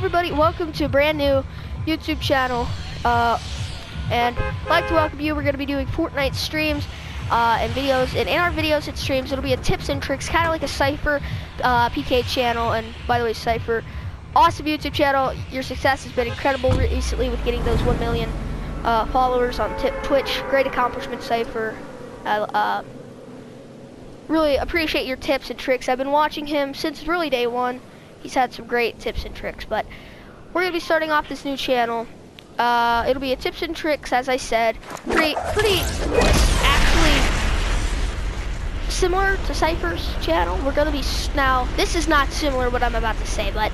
everybody, welcome to a brand new YouTube channel, and I'd like to welcome you. We're going to be doing Fortnite streams and videos, and in our videos and streams it'll be a tips and tricks, kind of like a Cypher PK channel. And by the way, Cypher, awesome YouTube channel. Your success has been incredible recently with getting those 1 million followers on Twitch. Great accomplishment, Cypher. Really appreciate your tips and tricks. I've been watching him since really day one. He's had some great tips and tricks, but we're gonna be starting off this new channel. It'll be a tips and tricks, as I said, pretty actually similar to Cypher's channel. We're gonna be now. This is not similar what I'm about to say, but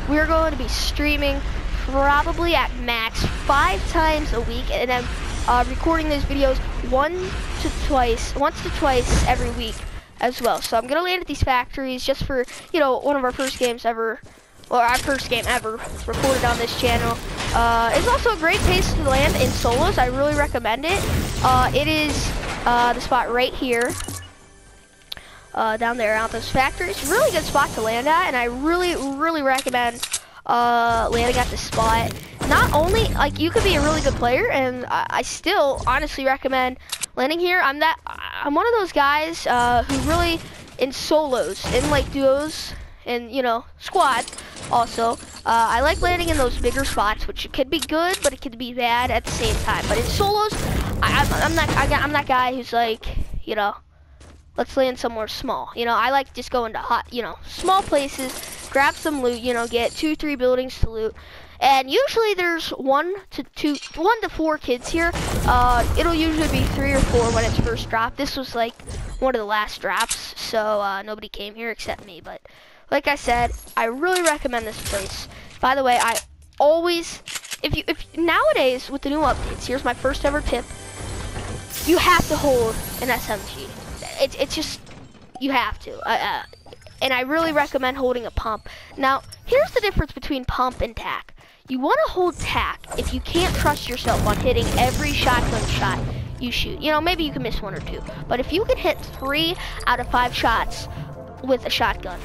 we're going to be streaming probably at max 5 times a week, and then recording these videos once to twice every week as well. So I'm gonna land at these factories just for, you know, one of our first games ever, or our first game ever recorded on this channel. It's also a great place to land in solos. I really recommend it. It is the spot right here, down there out those factories. Really good spot to land at, and I really recommend landing at this spot. Not only, like, you could be a really good player, and I still honestly recommend landing here. I'm one of those guys who really, in solos, in like duos, and you know, squads also, I like landing in those bigger spots, which could be good, but it could be bad at the same time. But in solos, I'm that guy who's like, you know, let's land somewhere small. You know, I like just going to small places, grab some loot, you know, get 2-3 buildings to loot. And usually there's 1 to 4 kids here. It'll usually be 3 or 4 when it's first dropped. This was like one of the last drops, so nobody came here except me. But like I said, I really recommend this place. By the way, I always, if nowadays with the new updates, here's my first ever tip: you have to hold an SMG. It's just, you have to. And I really recommend holding a pump. Now, here's the difference between pump and tac. You want to hold tac if you can't trust yourself on hitting every shotgun shot you shoot. You know, maybe you can miss 1 or 2, but if you can hit 3 out of 5 shots with a shotgun,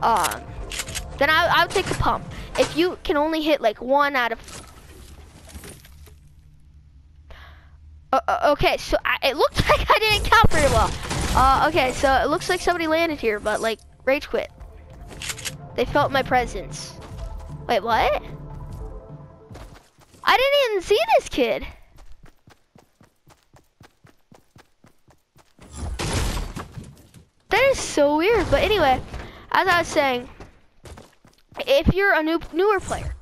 then I would take the pump. If you can only hit like 1 out of okay, so it looks like I didn't count very well. Okay, so it looks like somebody landed here, but like rage quit. They felt my presence. Wait, what? I didn't even see this kid. That is so weird. But anyway, as I was saying, if you're a newer player,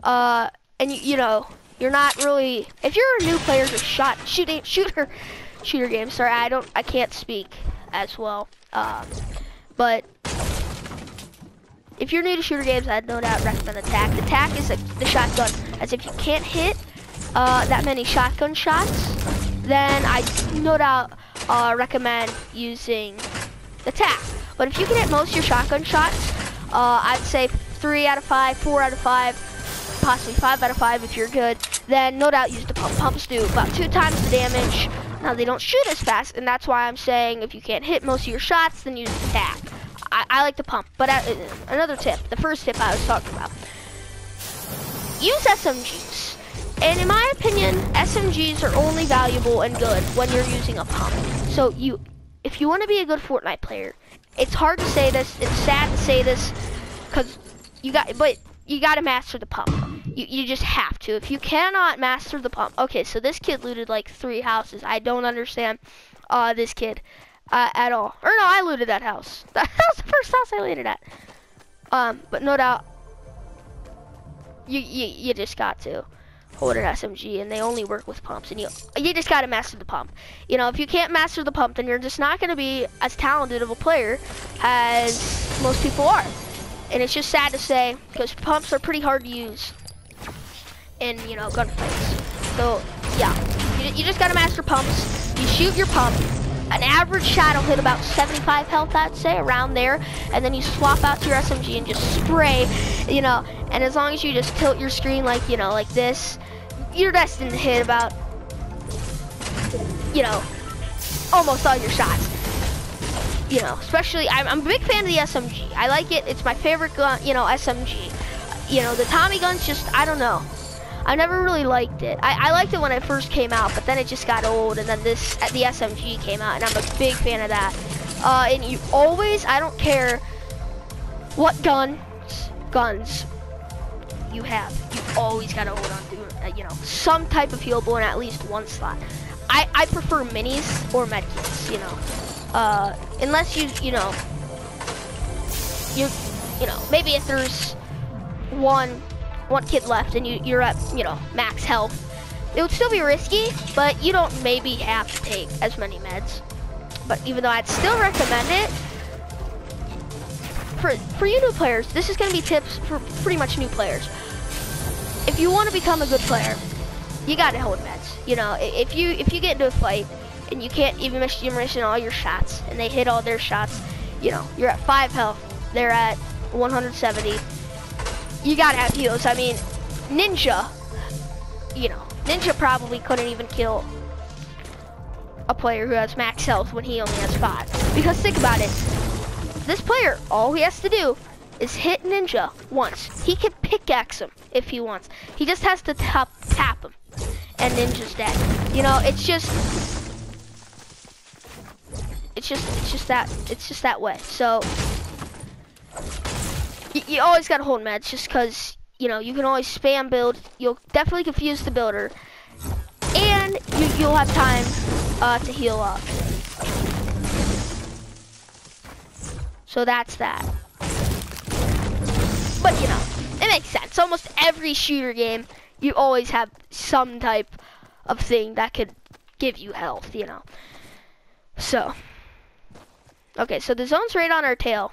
and you know, you're not really, if you're a new player to shooter games. Sorry, I can't speak as well. But if you're new to shooter games, I'd no doubt recommend the tac. The tac is the shotgun, as if you can't hit that many shotgun shots, then I no doubt recommend using the tac. But if you can hit most of your shotgun shots, I'd say 3 out of 5, 4 out of 5, possibly 5 out of 5 if you're good, then no doubt use the pump. Pumps do about 2 times the damage. Now, they don't shoot as fast, and that's why I'm saying if you can't hit most of your shots, then use the tac. I like the pump. But another tip, the first tip I was talking about, use SMGs. And in my opinion, SMGs are only valuable and good when you're using a pump. So if you want to be a good Fortnite player, it's hard to say this, it's sad to say this, because you got to master the pump. You just have to. If you cannot master the pump, okay, so this kid looted like 3 houses. I don't understand this kid at all. Or no, I looted that house. That was the first house I looted at. But no doubt, you just got to hold an SMG, and they only work with pumps, and you just got to master the pump. You know, if you can't master the pump, then you're just not going to be as talented of a player as most people are. And it's just sad to say, because pumps are pretty hard to use in, you know, gunfights. So yeah, you just got to master pumps. You shoot your pump. An average shot will hit about 75 health, I'd say, around there, and then you swap out to your SMG and just spray, you know, and as long as you just tilt your screen like, you know, like this, you're destined to hit about, you know, almost all your shots. You know, especially, I'm a big fan of the SMG. I like it. It's my favorite gun, you know, SMG. you know, the Tommy guns just, I don't know. I never really liked it. I liked it when it first came out, but then it just got old, and then the SMG came out, and I'm a big fan of that. And you always, I don't care what guns you have, you always gotta hold on to, you know, some type of healable in at least one slot. I prefer minis or medkits, you know, unless you know, maybe if there's one kid left and you're at, you know, max health, it would still be risky, but you don't maybe have to take as many meds. But even though I'd still recommend it, for you new players, this is gonna be tips for pretty much new players. If you want to become a good player, you gotta hold meds. You know, if you get into a fight and you can't even you're missing all your shots, and they hit all their shots, you know, you're at 5 health, they're at 170. You gotta have heals. I mean, Ninja, you know, Ninja probably couldn't even kill a player who has max health when he only has 5. Because think about it, this player, all he has to do is hit Ninja once. He can pickaxe him if he wants. He just has to tap him, and Ninja's dead. You know, it's just that way. So you always gotta hold meds, just because, you know, you can always spam build. You'll definitely confuse the builder, and you'll have time to heal up. So that's that. But you know, it makes sense. Almost every shooter game, you always have some type of thing that could give you health, you know. So, okay, so the zone's right on our tail.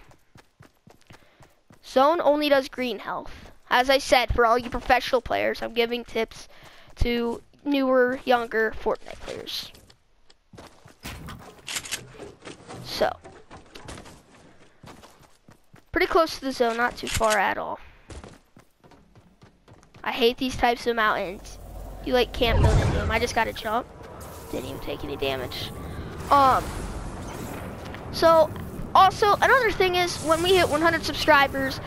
Zone only does green health. As I said, for all you professional players, I'm giving tips to newer, younger Fortnite players. So, pretty close to the zone, not too far at all. I hate these types of mountains. You like can't build into them. I just gotta jump. Didn't even take any damage. So also another thing is, when we hit 100 subscribers,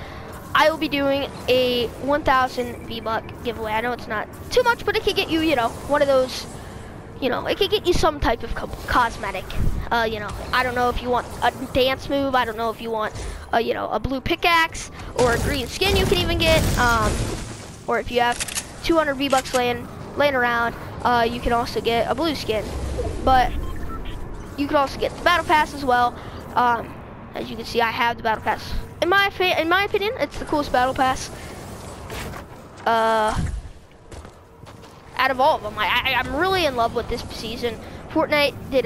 I will be doing a 1,000 V-Buck giveaway. I know it's not too much, but it could get you, you know, one of those, you know, it could get you some type of cosmetic. You know, I don't know if you want a dance move. I don't know if you want, you know, a blue pickaxe or a green skin you can even get. Or if you have 200 V-Bucks laying around, you can also get a blue skin. But you can also get the battle pass as well. As you can see, I have the battle pass. In my opinion, it's the coolest battle pass. Out of all of them, I'm really in love with this season. Fortnite did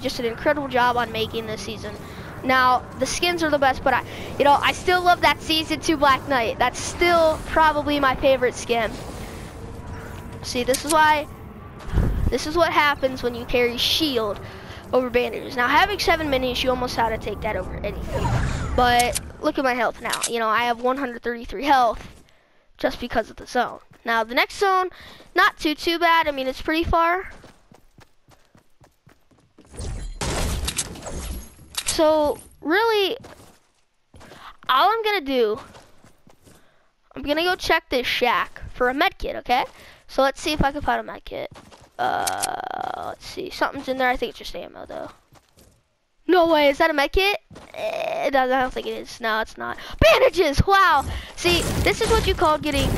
just an incredible job on making this season. Now, the skins are the best, but I still love that Season 2 Black Knight. That's still probably my favorite skin. See, this is what happens when you carry shield over bandages. Now, having 7 minis, you almost have to take that over anything. But look at my health now. You know, I have 133 health just because of the zone. Now, the next zone, not too bad. I mean, it's pretty far. So, really, all I'm gonna do, I'm gonna go check this shack for a medkit, okay? So let's see if I can find a medkit. Let's see, something's in there. I think it's just ammo, though. No way, is that a medkit? I don't think it is. No, it's not. Bandages, wow. See, this is what you call getting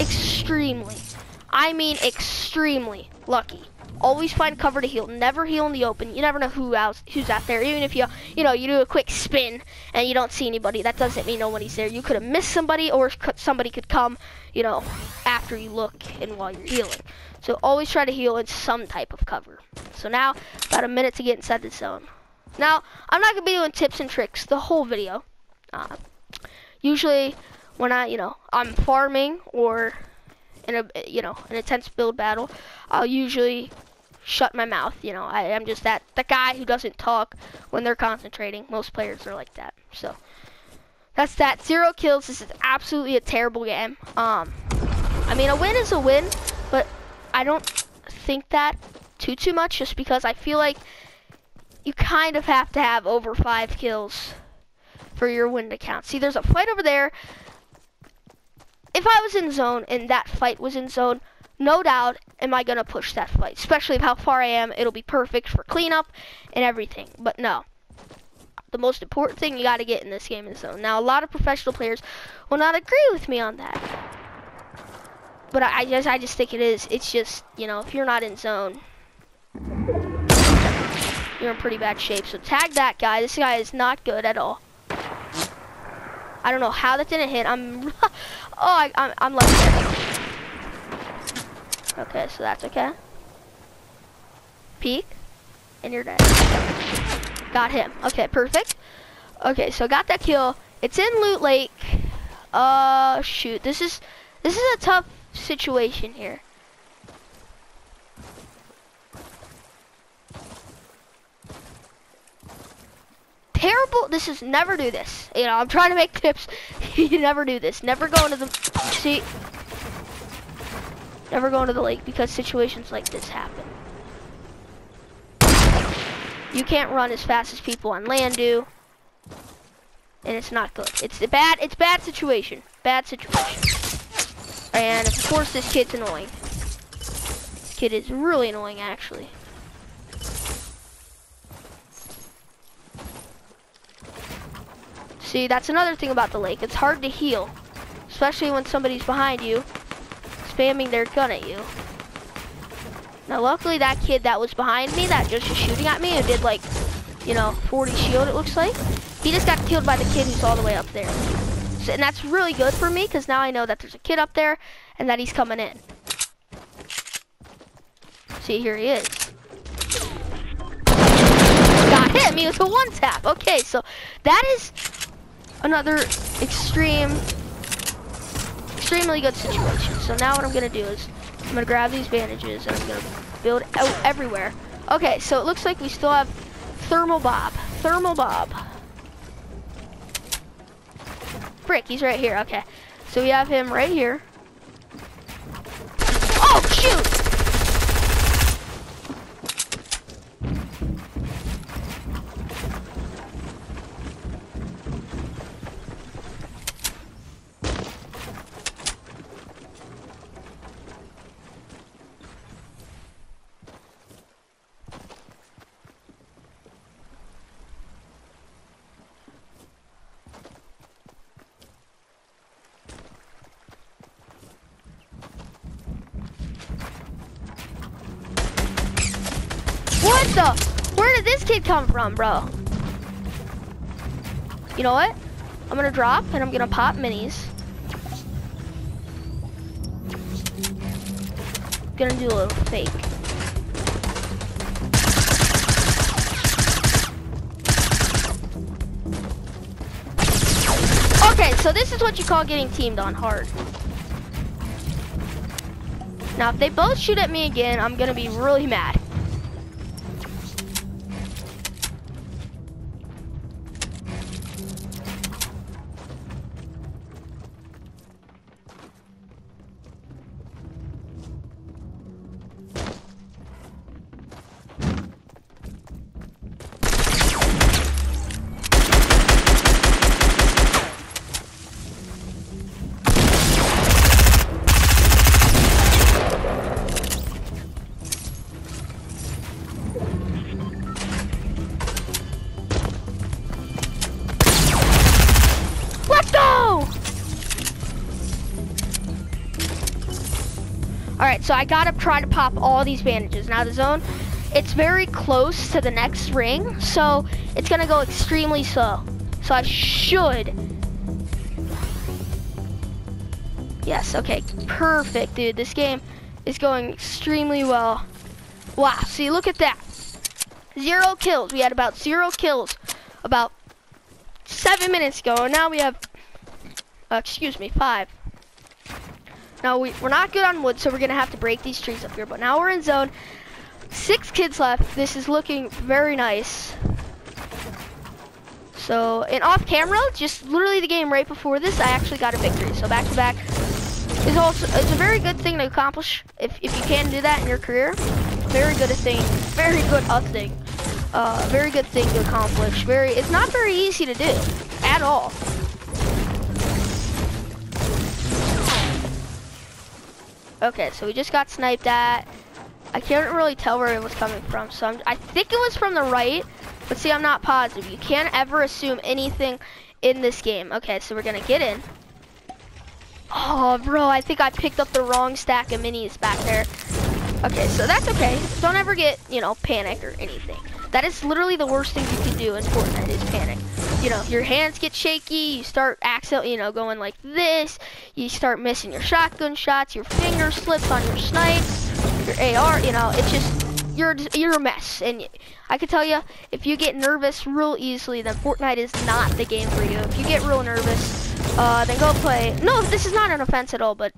extremely, I mean extremely lucky. Always find cover to heal. Never heal in the open. You never know who's out there. Even if you do a quick spin and you don't see anybody, that doesn't mean nobody's there. You could have missed somebody, or somebody could come, you know, after you look and while you're healing. So always try to heal in some type of cover. So now, about a minute to get inside the zone. Now, I'm not gonna be doing tips and tricks the whole video. Usually, when I'm farming or in an intense build battle, I'll usually shut my mouth. You know, I'm just the guy who doesn't talk when they're concentrating. Most players are like that. So that's that. 0 kills. This is absolutely a terrible game. I mean, a win is a win, but I don't think that too much, just because I feel like you kind of have to have over 5 kills for your win to count. See, there's a fight over there. if I was in zone and that fight was in zone, no doubt am I gonna push that fight, especially with how far I am. It'll be perfect for cleanup and everything. But no, the most important thing you got to get in this game is zone. Now, a lot of professional players will not agree with me on that, but I just think it is. It's just, you know, if you're not in zone, you're in pretty bad shape. So tag that guy. This guy is not good at all. I don't know how that didn't hit. I'm lucky. Okay, so that's okay. Peek, and you're dead. Got him. Okay, perfect. Okay, so got that kill. It's in Loot Lake. Shoot. This is a tough situation here. Terrible. This is never do this. You know, I'm trying to make tips. You never do this. Never go into the never go into the lake because situations like this happen. You can't run as fast as people on land do, and it's not good. It's bad situation. Bad situation. And of course, this kid's annoying. This kid is really annoying, actually. See, that's another thing about the lake. It's hard to heal, especially when somebody's behind you, spamming their gun at you. Now, luckily, that kid that was behind me, that just was shooting at me, and did like, you know, 40 shield, it looks like. He just got killed by the kid who's all the way up there. So, and that's really good for me, because now I know that there's a kid up there, and that he's coming in. See, here he is. Got him, he was a one tap. Okay, so that is another extremely good situation. So now what I'm gonna do is I'm gonna grab these bandages and I'm gonna build out everywhere. Okay, so it looks like we still have Thermal Bob. Frick, he's right here. Okay, so we have him right here. Oh shoot! What the? Where did this kid come from, bro? You know what? I'm gonna drop and I'm gonna pop minis. Gonna do a little fake. Okay, so this is what you call getting teamed on hard. Now, if they both shoot at me again, I'm gonna be really mad. Alright, so I gotta try to pop all these bandages. Now the zone, it's very close to the next ring, so it's gonna go extremely slow. So I should. Yes, okay, perfect, dude. This game is going extremely well. Wow, see, look at that. 0 kills. We had about 0 kills about 7 minutes ago, and now we have, 5. Now, we're not good on wood, so we're going to have to break these trees up here. But now we're in zone. 6 kids left. This is looking very nice. So, and off camera, just literally the game right before this, I actually got a victory. So back-to-back is also, it's a very good thing to accomplish. If you can do that in your career, very good thing to accomplish. It's not very easy to do, at all. Okay, so we just got sniped at. I can't really tell where it was coming from, so I think it was from the right, but see, I'm not positive. You can't ever assume anything in this game. Okay, so we're gonna get in. Oh, bro, I think I picked up the wrong stack of minis back there. Okay, so that's okay. Don't ever get, you know, panic or anything. That is literally the worst thing you can do in Fortnite is panic. You know, your hands get shaky, you start accidentally, you know, going like this, you start missing your shotgun shots, your finger slips on your snipes, your AR, you know, it's just, you're a mess. And I can tell you, if you get nervous real easily, then Fortnite is not the game for you. If you get real nervous, then go play. No, this is not an offense at all, but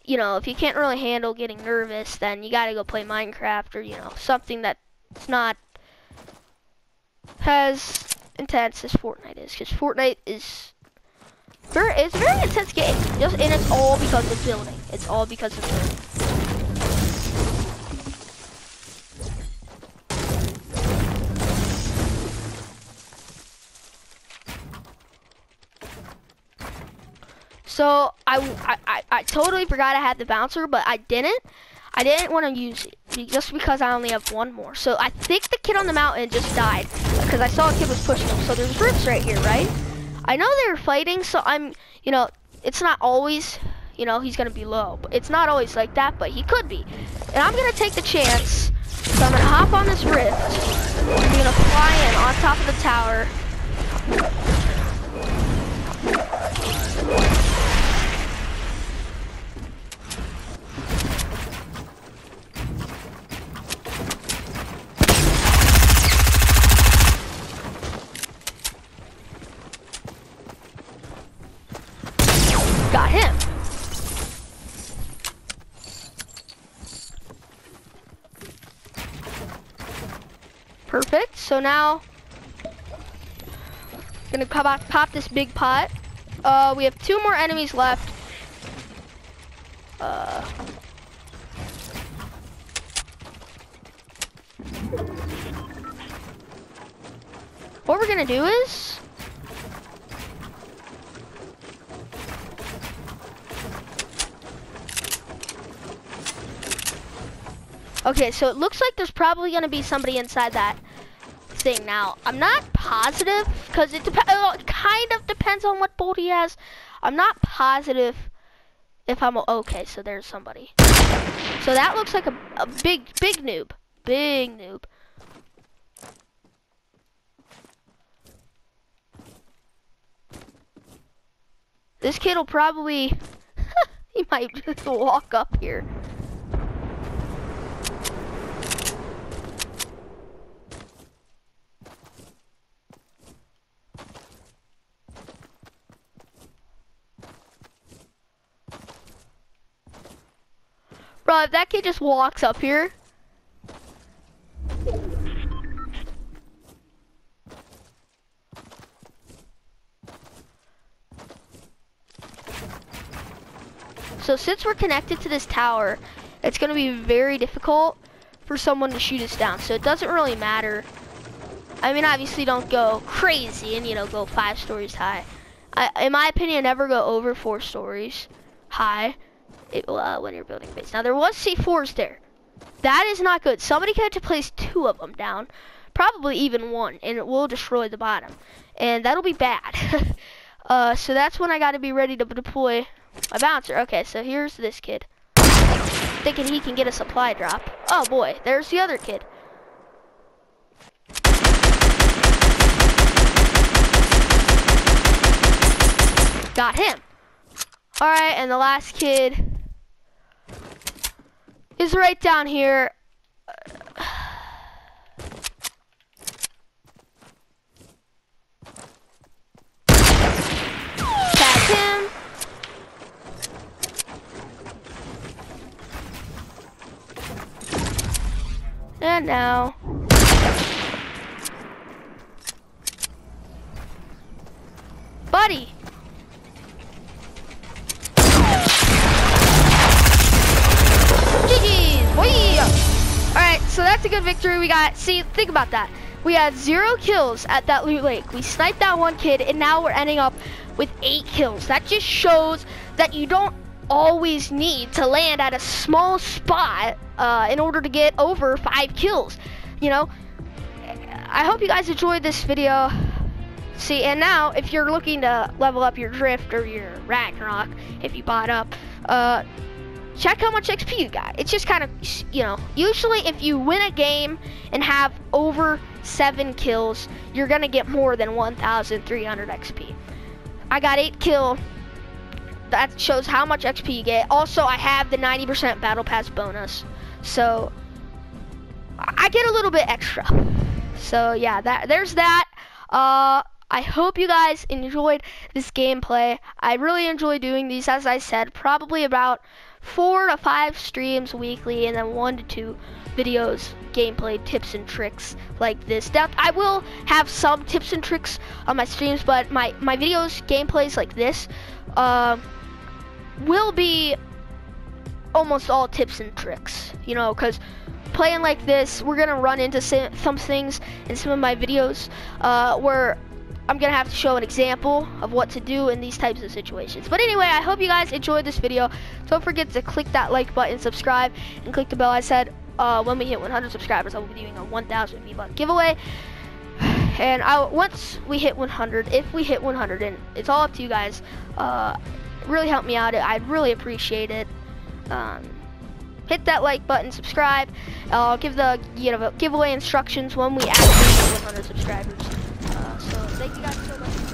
you know, if you can't really handle getting nervous, then you gotta go play Minecraft or, you know, something that's not as intense as Fortnite is, because Fortnite is it's a very intense game, and it's all because of building. It's all because of building. So I totally forgot I had the bouncer, but I didn't want to use it just because I only have one more. So I think the kid on the mountain just died because I saw a kid was pushing him. So there's rifts right here, right? I know they were fighting, so I'm, you know, it's not always, you know, he's gonna be low. But it's not always like that, but he could be. And I'm gonna take the chance. So I'm gonna hop on this rift. I'm gonna fly in on top of the tower. Got him. Perfect. So now, gonna pop this big pot. We have 2 more enemies left. What we're gonna do is, okay, so it looks like there's probably gonna be somebody inside that thing. Now, I'm not positive, because it kind of depends on what bolt he has. I'm not positive if I'm, okay, so there's somebody. So that looks like a big noob. Big noob. This kid will probably, he might just walk up here. Bro, if that kid just walks up here. So since we're connected to this tower, it's gonna be very difficult for someone to shoot us down. So it doesn't really matter. I mean, obviously don't go crazy and, you know, go 5 stories high. In my opinion, never go over 4 stories high. When you're building a base. Now there was C4s there. That is not good. Somebody could have to place 2 of them down, probably even 1, and it will destroy the bottom, and that'll be bad. So that's when I got to be ready to deploy my bouncer. Okay, so here's this kid, thinking he can get a supply drop. Oh boy, there's the other kid. Got him. All right, and the last kid is right down here. Tag him. And now. Buddy. Alright, so that's a good victory we got. See, think about that. We had 0 kills at that loot lake. We sniped that 1 kid, and now we're ending up with 8 kills. That just shows that you don't always need to land at a small spot in order to get over 5 kills. You know, I hope you guys enjoyed this video. See, and now if you're looking to level up your Drift or your Ragnarok, if you bought up, check how much XP you got. It's just kind of, you know, usually if you win a game and have over 7 kills, you're gonna get more than 1,300 XP. I got 8 kills. That shows how much XP you get. Also, I have the 90% battle pass bonus, so I get a little bit extra. So yeah, there's that. I hope you guys enjoyed this gameplay. I really enjoy doing these, as I said, probably about 4 to 5 streams weekly, and then 1 to 2 videos, gameplay tips and tricks like this. Now, I will have some tips and tricks on my streams, but my videos, gameplays like this, will be almost all tips and tricks, you know, because playing like this, we're gonna run into some things in some of my videos where I'm gonna have to show an example of what to do in these types of situations. But anyway, I hope you guys enjoyed this video. Don't forget to click that like button, subscribe, and click the bell. I said when we hit 100 subscribers, I will be doing a 1,000 V-Buck giveaway. And once we hit 100, if we hit 100, and it's all up to you guys, really help me out. I'd really appreciate it. Hit that like button, subscribe. I'll give the giveaway instructions when we actually hit 100 subscribers. So thank you guys so much.